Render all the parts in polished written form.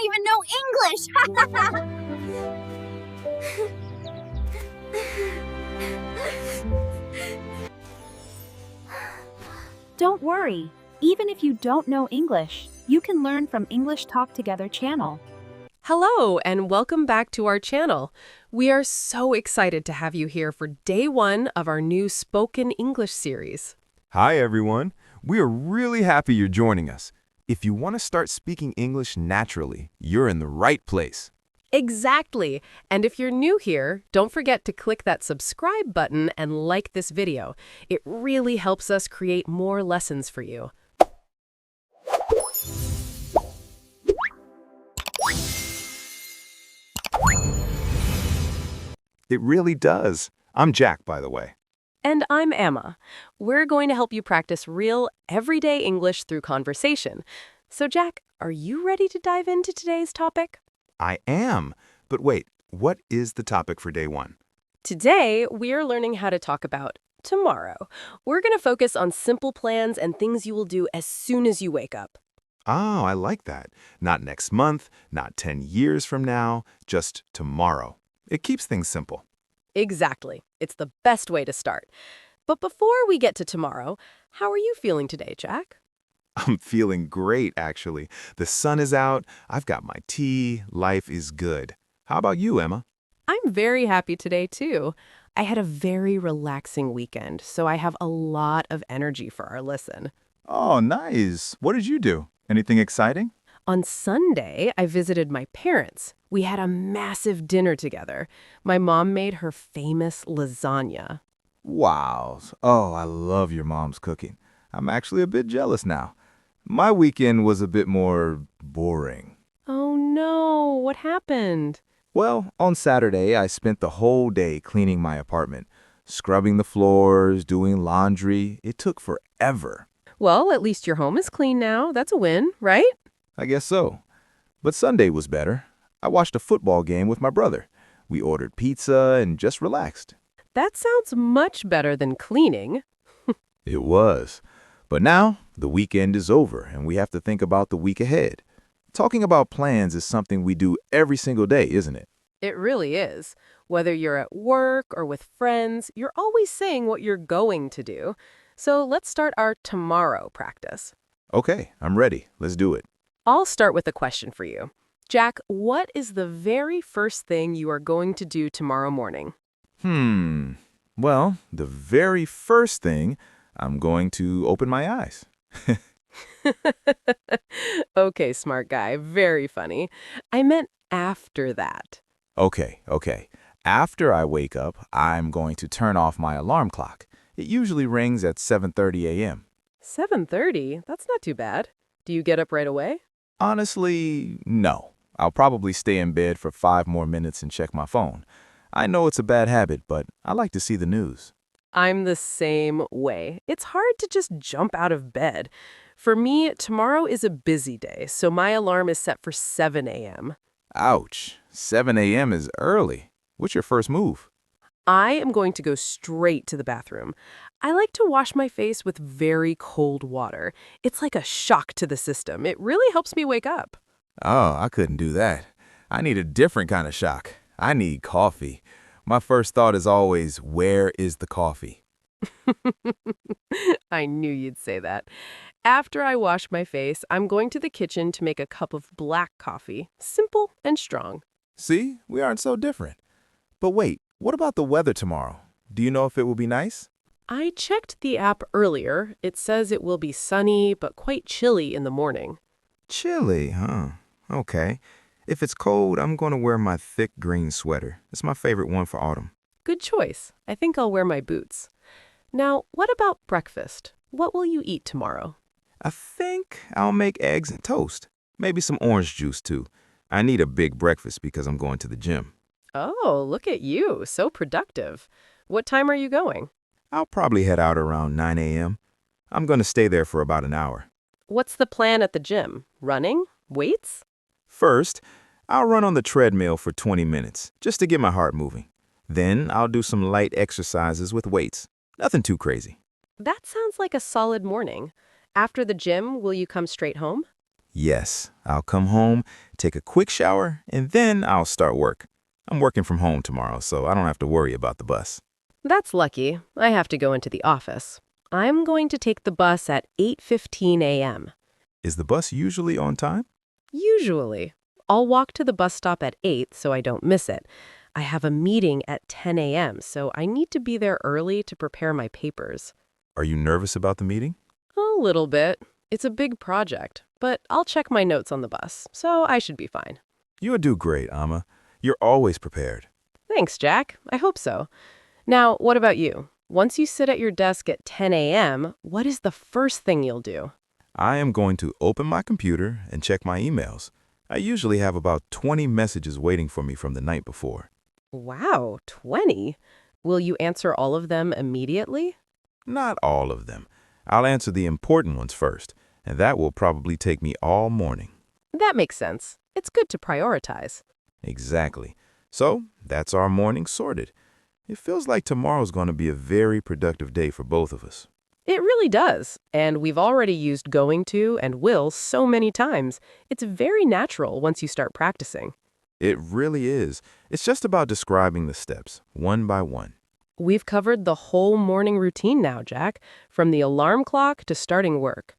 even know English! Don't worry, even if you don't know English, you can learn from English Talk Together channel. Hello, and welcome back to our channel. We are so excited to have you here for day one of our new Spoken English series. Hi, everyone. We are really happy you're joining us. If you want to start speaking English naturally, you're in the right place. Exactly. And if you're new here, don't forget to click that subscribe button and like this video. It really helps us create more lessons for you. It really does. I'm Jack, by the way. And I'm Amma. We're going to help you practice real, everyday English through conversation. So, Jack, are you ready to dive into today's topic? I am. But wait, what is the topic for day one? Today, we are learning how to talk about tomorrow. We're going to focus on simple plans and things you will do as soon as you wake up. Oh, I like that. Not next month, not 10 years from now, just tomorrow. It keeps things simple. Exactly. It's the best way to start. But before we get to tomorrow, how are you feeling today, Jack? I'm feeling great, actually. The sun is out, I've got my tea, life is good. How about you, Emma? I'm very happy today, too. I had a very relaxing weekend, so I have a lot of energy for our lesson. Oh, nice. What did you do? Anything exciting? On Sunday, I visited my parents. We had a massive dinner together. My mom made her famous lasagna. Wow. Oh, I love your mom's cooking. I'm actually a bit jealous now. My weekend was a bit more boring. Oh no, what happened? Well, on Saturday, I spent the whole day cleaning my apartment, scrubbing the floors, doing laundry. It took forever. Well, at least your home is clean now. That's a win, right? I guess so. But Sunday was better. I watched a football game with my brother. We ordered pizza and just relaxed. That sounds much better than cleaning. It was. But now, the weekend is over and we have to think about the week ahead. Talking about plans is something we do every single day, isn't it? It really is. Whether you're at work or with friends, you're always saying what you're going to do. So let's start our tomorrow practice. Okay, I'm ready. Let's do it. I'll start with a question for you. Jack, what is the very first thing you are going to do tomorrow morning? Well, the very first thing, I'm going to open my eyes. Okay, smart guy. Very funny. I meant after that. Okay. After I wake up, I'm going to turn off my alarm clock. It usually rings at 7:30 a.m. 7:30? That's not too bad. Do you get up right away? Honestly, no. I'll probably stay in bed for 5 more minutes and check my phone. I know it's a bad habit, but I like to see the news. I'm the same way. It's hard to just jump out of bed. For me, tomorrow is a busy day, so my alarm is set for 7 a.m. Ouch. 7 a.m. is early. What's your first move? I am going to go straight to the bathroom. I like to wash my face with very cold water. It's like a shock to the system. It really helps me wake up. Oh, I couldn't do that. I need a different kind of shock. I need coffee. My first thought is always, where is the coffee? I knew you'd say that. After I wash my face, I'm going to the kitchen to make a cup of black coffee. Simple and strong. See, we aren't so different. But wait, what about the weather tomorrow? Do you know if it will be nice? I checked the app earlier. It says it will be sunny but quite chilly in the morning. Chilly, huh? Okay. If it's cold, I'm going to wear my thick green sweater. It's my favorite one for autumn. Good choice. I think I'll wear my boots. Now, what about breakfast? What will you eat tomorrow? I think I'll make eggs and toast. Maybe some orange juice, too. I need a big breakfast because I'm going to the gym. Oh, look at you. So productive. What time are you going? I'll probably head out around 9 a.m. I'm going to stay there for about an hour. What's the plan at the gym? Running? Weights? First, I'll run on the treadmill for 20 minutes, just to get my heart moving. Then I'll do some light exercises with weights. Nothing too crazy. That sounds like a solid morning. After the gym, will you come straight home? Yes, I'll come home, take a quick shower, and then I'll start work. I'm working from home tomorrow, so I don't have to worry about the bus. That's lucky. I have to go into the office. I'm going to take the bus at 8:15 a.m. Is the bus usually on time? Usually. I'll walk to the bus stop at 8 so I don't miss it. I have a meeting at 10 a.m., so I need to be there early to prepare my papers. Are you nervous about the meeting? A little bit. It's a big project, but I'll check my notes on the bus, so I should be fine. You'll do great, Amma. You're always prepared. Thanks, Jack. I hope so. Now, what about you? Once you sit at your desk at 10 a.m., what is the first thing you'll do? I am going to open my computer and check my emails. I usually have about 20 messages waiting for me from the night before. Wow, 20? Will you answer all of them immediately? Not all of them. I'll answer the important ones first, and that will probably take me all morning. That makes sense. It's good to prioritize. Exactly. So, that's our morning sorted. It feels like tomorrow's going to be a very productive day for both of us. It really does, and we've already used going to and will so many times. It's very natural once you start practicing. It really is. It's just about describing the steps, one by one. We've covered the whole morning routine now, Jack, from the alarm clock to starting work.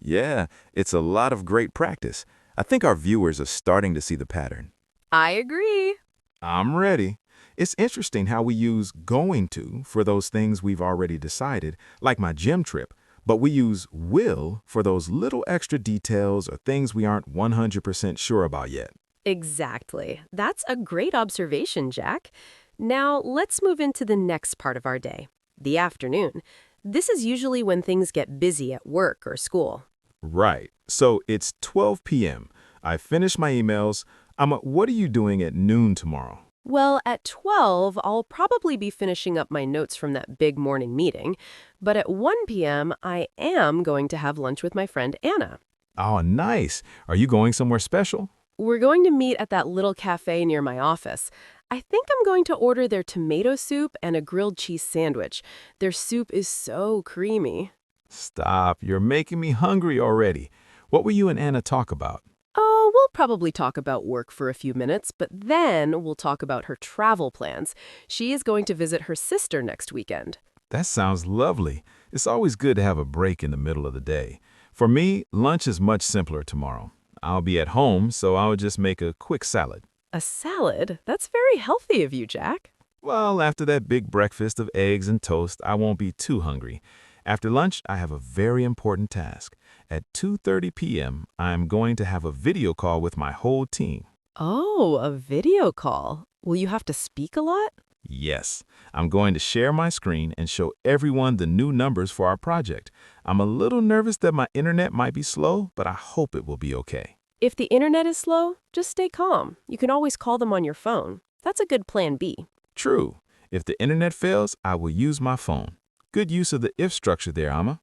Yeah, it's a lot of great practice. I think our viewers are starting to see the pattern. I agree. I'm ready. It's interesting how we use going to for those things we've already decided, like my gym trip, but we use will for those little extra details or things we aren't 100% sure about yet. Exactly. That's a great observation, Jack. Now, let's move into the next part of our day, the afternoon. This is usually when things get busy at work or school. Right. So it's 12 p.m. I finished my emails. What are you doing at noon tomorrow? Well, at 12, I'll probably be finishing up my notes from that big morning meeting, but at 1 p.m., I am going to have lunch with my friend Anna. Oh, nice. Are you going somewhere special? We're going to meet at that little cafe near my office. I think I'm going to order their tomato soup and a grilled cheese sandwich. Their soup is so creamy. Stop. You're making me hungry already. What will you and Anna talk about? Oh, we'll probably talk about work for a few minutes, but then we'll talk about her travel plans. She is going to visit her sister next weekend. That sounds lovely. It's always good to have a break in the middle of the day. For me, lunch is much simpler tomorrow. I'll be at home, so I'll just make a quick salad. A salad? That's very healthy of you, Jack. Well, after that big breakfast of eggs and toast, I won't be too hungry. After lunch, I have a very important task. At 2:30 p.m., I'm going to have a video call with my whole team. Oh, a video call. Will you have to speak a lot? Yes, I'm going to share my screen and show everyone the new numbers for our project. I'm a little nervous that my internet might be slow, but I hope it will be okay. If the internet is slow, just stay calm. You can always call them on your phone. That's a good plan B. True. If the internet fails, I will use my phone. Good use of the if structure there, Amma.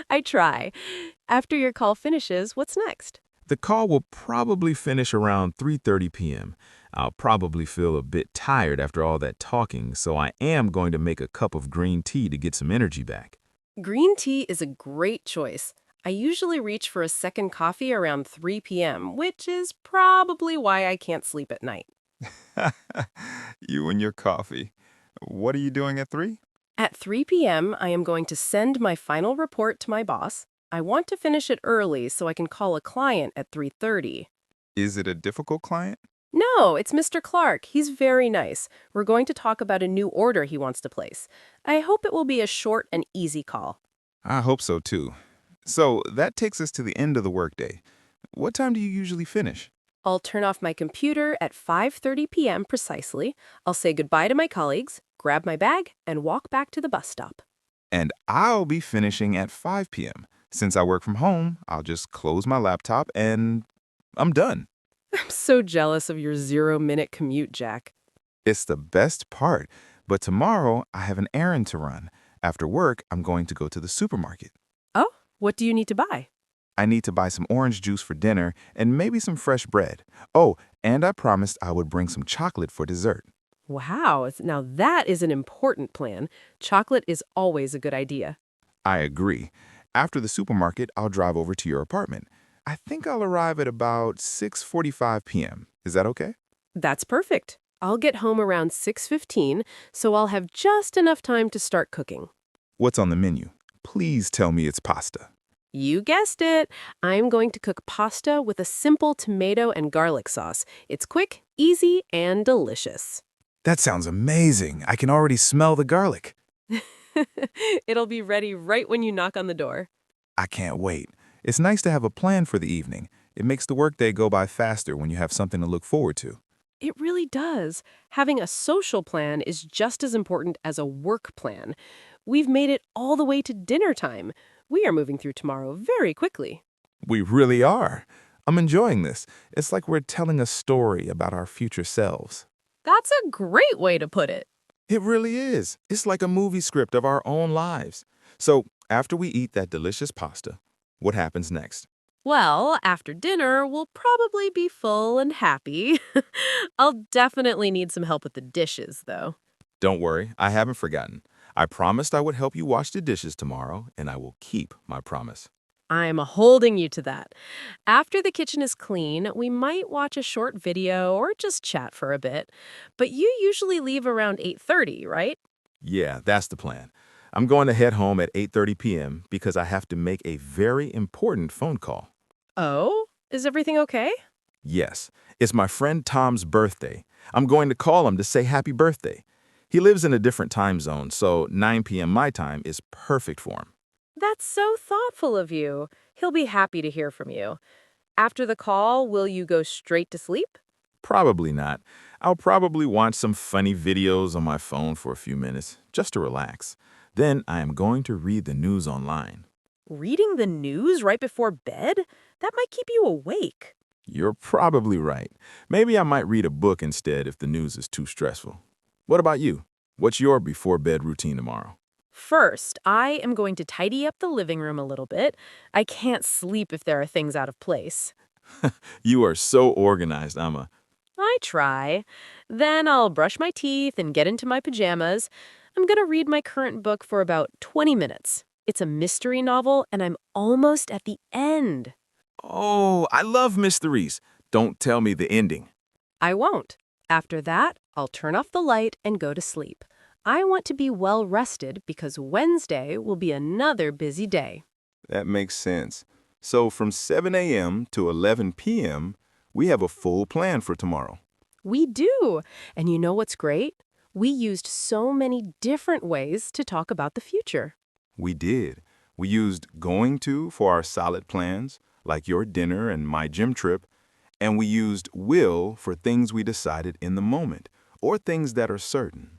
I try. After your call finishes, what's next? The call will probably finish around 3:30 p.m. I'll probably feel a bit tired after all that talking, so I am going to make a cup of green tea to get some energy back. Green tea is a great choice. I usually reach for a second coffee around 3 p.m., which is probably why I can't sleep at night. You and your coffee. What are you doing at 3? At 3 p.m., I am going to send my final report to my boss. I want to finish it early so I can call a client at 3:30. Is it a difficult client? No, it's Mr. Clark. He's very nice. We're going to talk about a new order he wants to place. I hope it will be a short and easy call. I hope so too. So that takes us to the end of the workday. What time do you usually finish? I'll turn off my computer at 5:30 p.m. precisely. I'll say goodbye to my colleagues, grab my bag, and walk back to the bus stop. And I'll be finishing at 5 p.m. Since I work from home, I'll just close my laptop and I'm done. I'm so jealous of your 0-minute commute, Jack. It's the best part. But tomorrow, I have an errand to run. After work, I'm going to go to the supermarket. Oh, what do you need to buy? I need to buy some orange juice for dinner and maybe some fresh bread. Oh, and I promised I would bring some chocolate for dessert. Wow, now that is an important plan. Chocolate is always a good idea. I agree. After the supermarket, I'll drive over to your apartment. I think I'll arrive at about 6:45 p.m. Is that okay? That's perfect. I'll get home around 6:15, so I'll have just enough time to start cooking. What's on the menu? Please tell me it's pasta. You guessed it. I'm going to cook pasta with a simple tomato and garlic sauce. It's quick, easy, and delicious. That sounds amazing. I can already smell the garlic. It'll be ready right when you knock on the door. I can't wait. It's nice to have a plan for the evening. It makes the workday go by faster when you have something to look forward to. It really does. Having a social plan is just as important as a work plan. We've made it all the way to dinner time. We are moving through tomorrow very quickly. We really are. I'm enjoying this. It's like we're telling a story about our future selves. That's a great way to put it. It really is. It's like a movie script of our own lives. So, after we eat that delicious pasta, what happens next? Well, after dinner, we'll probably be full and happy. I'll definitely need some help with the dishes, though. Don't worry, I haven't forgotten. I promised I would help you wash the dishes tomorrow, and I will keep my promise. I'm holding you to that. After the kitchen is clean, we might watch a short video or just chat for a bit. But you usually leave around 8:30, right? Yeah, that's the plan. I'm going to head home at 8:30 p.m. because I have to make a very important phone call. Oh, is everything okay? Yes, it's my friend Tom's birthday. I'm going to call him to say happy birthday. He lives in a different time zone, so 9 p.m. my time is perfect for him. That's so thoughtful of you. He'll be happy to hear from you. After the call, will you go straight to sleep? Probably not. I'll probably watch some funny videos on my phone for a few minutes, just to relax. Then I am going to read the news online. Reading the news right before bed? That might keep you awake. You're probably right. Maybe I might read a book instead if the news is too stressful. What about you? What's your before-bed routine tomorrow? First, I am going to tidy up the living room a little bit. I can't sleep if there are things out of place. You are so organized, Amma. I try. Then I'll brush my teeth and get into my pajamas. I'm going to read my current book for about 20 minutes. It's a mystery novel, and I'm almost at the end. Oh, I love mysteries. Don't tell me the ending. I won't. After that, I'll turn off the light and go to sleep. I want to be well rested because Wednesday will be another busy day. That makes sense. So from 7 a.m. to 11 p.m., we have a full plan for tomorrow. We do. And you know what's great? We used so many different ways to talk about the future. We did. We used going to for our solid plans, like your dinner and my gym trip, and we used will for things we decided in the moment, or things that are certain.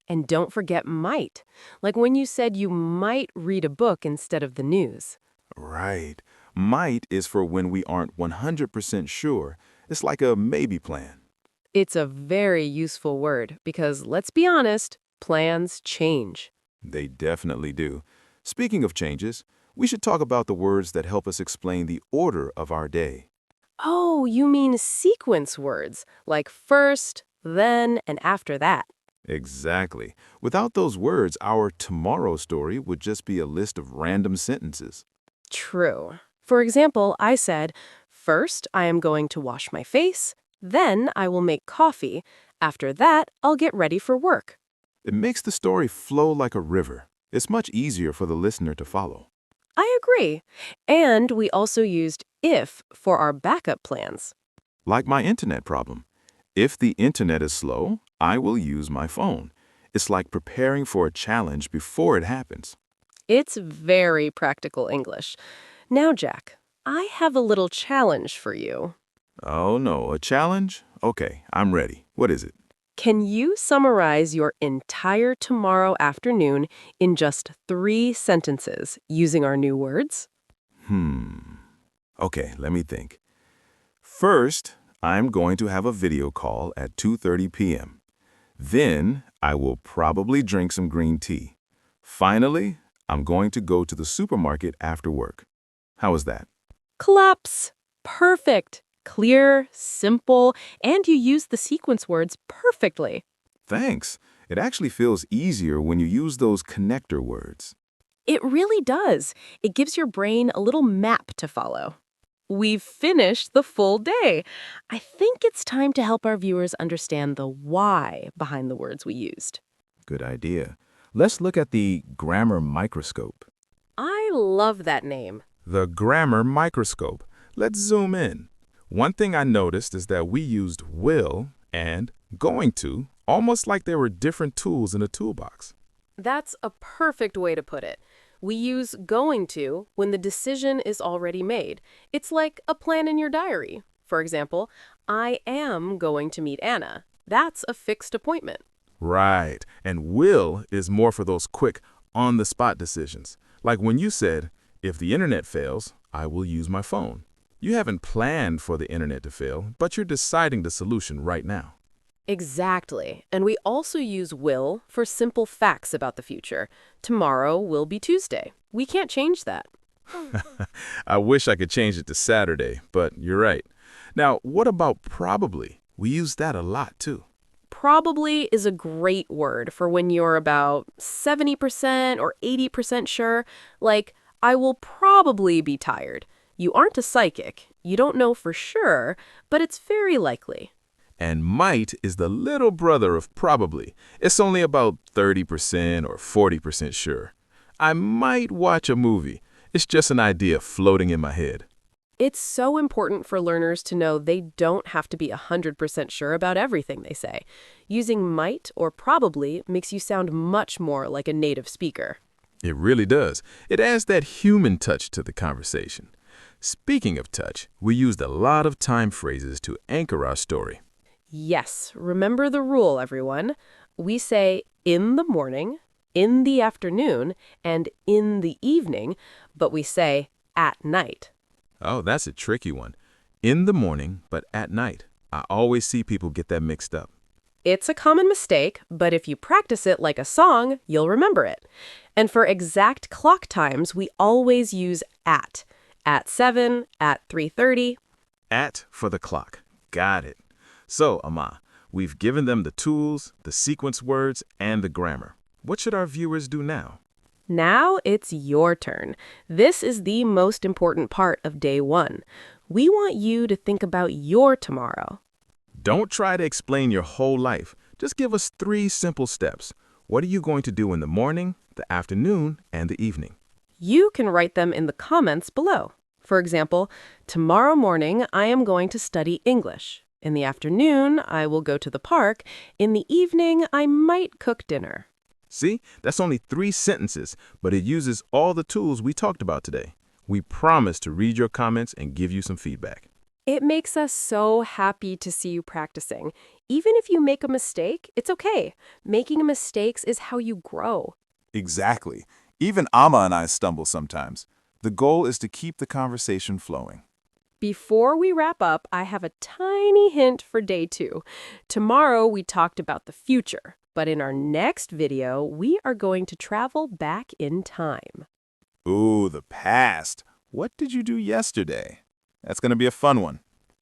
And don't forget might, like when you said you might read a book instead of the news. Right. Might is for when we aren't 100% sure. It's like a maybe plan. It's a very useful word because, let's be honest, plans change. They definitely do. Speaking of changes, we should talk about the words that help us explain the order of our day. Oh, you mean sequence words, like first, then, and after that. Exactly. Without those words, our tomorrow story would just be a list of random sentences. True. For example, I said, first, I am going to wash my face. Then I will make coffee. After that, I'll get ready for work. It makes the story flow like a river. It's much easier for the listener to follow. I agree. And we also used if for our backup plans. Like my internet problem. If the internet is slow, I will use my phone. It's like preparing for a challenge before it happens. It's very practical English. Now, Jack, I have a little challenge for you. Oh no, a challenge? Okay, I'm ready. What is it? Can you summarize your entire tomorrow afternoon in just 3 sentences using our new words? Okay, let me think. First, I'm going to have a video call at 2:30 p.m. Then, I will probably drink some green tea. Finally, I'm going to go to the supermarket after work. How is that? Claps. Perfect. Clear, simple, and you use the sequence words perfectly. Thanks. It actually feels easier when you use those connector words. It really does. It gives your brain a little map to follow. We've finished the full day. I think it's time to help our viewers understand the why behind the words we used. Good idea. Let's look at the grammar microscope. I love that name. The grammar microscope. Let's zoom in. One thing I noticed is that we used will and going to almost like they were different tools in a toolbox. That's a perfect way to put it. We use going to when the decision is already made. It's like a plan in your diary. For example, I am going to meet Anna. That's a fixed appointment. Right. And will is more for those quick, on-the-spot decisions. Like when you said, if the internet fails, I will use my phone. You haven't planned for the internet to fail, but you're deciding the solution right now. Exactly. And we also use will for simple facts about the future. Tomorrow will be Tuesday. We can't change that. I wish I could change it to Saturday, but you're right. Now, what about probably? We use that a lot, too. Probably is a great word for when you're about 70% or 80% sure, like, I will probably be tired. You aren't a psychic. You don't know for sure, but it's very likely. And might is the little brother of probably. It's only about 30% or 40% sure. I might watch a movie. It's just an idea floating in my head. It's so important for learners to know they don't have to be 100% sure about everything they say. Using might or probably makes you sound much more like a native speaker. It really does. It adds that human touch to the conversation. Speaking of touch, we used a lot of time phrases to anchor our story. Yes, remember the rule, everyone. We say in the morning, in the afternoon, and in the evening, but we say at night. Oh, that's a tricky one. In the morning, but at night. I always see people get that mixed up. It's a common mistake, but if you practice it like a song, you'll remember it. And for exact clock times, we always use at 7, at 3:30. At for the clock. Got it. So, Amma, we've given them the tools, the sequence words, and the grammar. What should our viewers do now? Now it's your turn. This is the most important part of day 1. We want you to think about your tomorrow. Don't try to explain your whole life. Just give us 3 simple steps. What are you going to do in the morning, the afternoon, and the evening? You can write them in the comments below. For example, tomorrow morning I am going to study English. In the afternoon, I will go to the park. In the evening, I might cook dinner. See, that's only 3 sentences, but it uses all the tools we talked about today. We promise to read your comments and give you some feedback. It makes us so happy to see you practicing. Even if you make a mistake, it's okay. Making mistakes is how you grow. Exactly. Even Amma and I stumble sometimes. The goal is to keep the conversation flowing. Before we wrap up, I have a tiny hint for day 2. Tomorrow, we talked about the future, but in our next video, we are going to travel back in time. Ooh, the past. What did you do yesterday? That's going to be a fun one.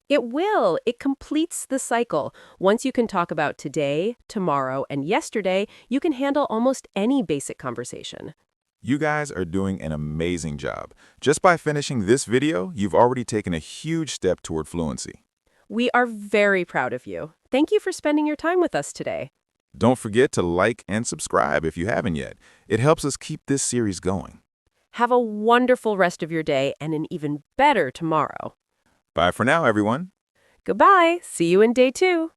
It will. It completes the cycle. Once you can talk about today, tomorrow, and yesterday, you can handle almost any basic conversation. You guys are doing an amazing job. Just by finishing this video, you've already taken a huge step toward fluency. We are very proud of you. Thank you for spending your time with us today. Don't forget to like and subscribe if you haven't yet. It helps us keep this series going. Have a wonderful rest of your day and an even better tomorrow. Bye for now, everyone. Goodbye. See you in day 2.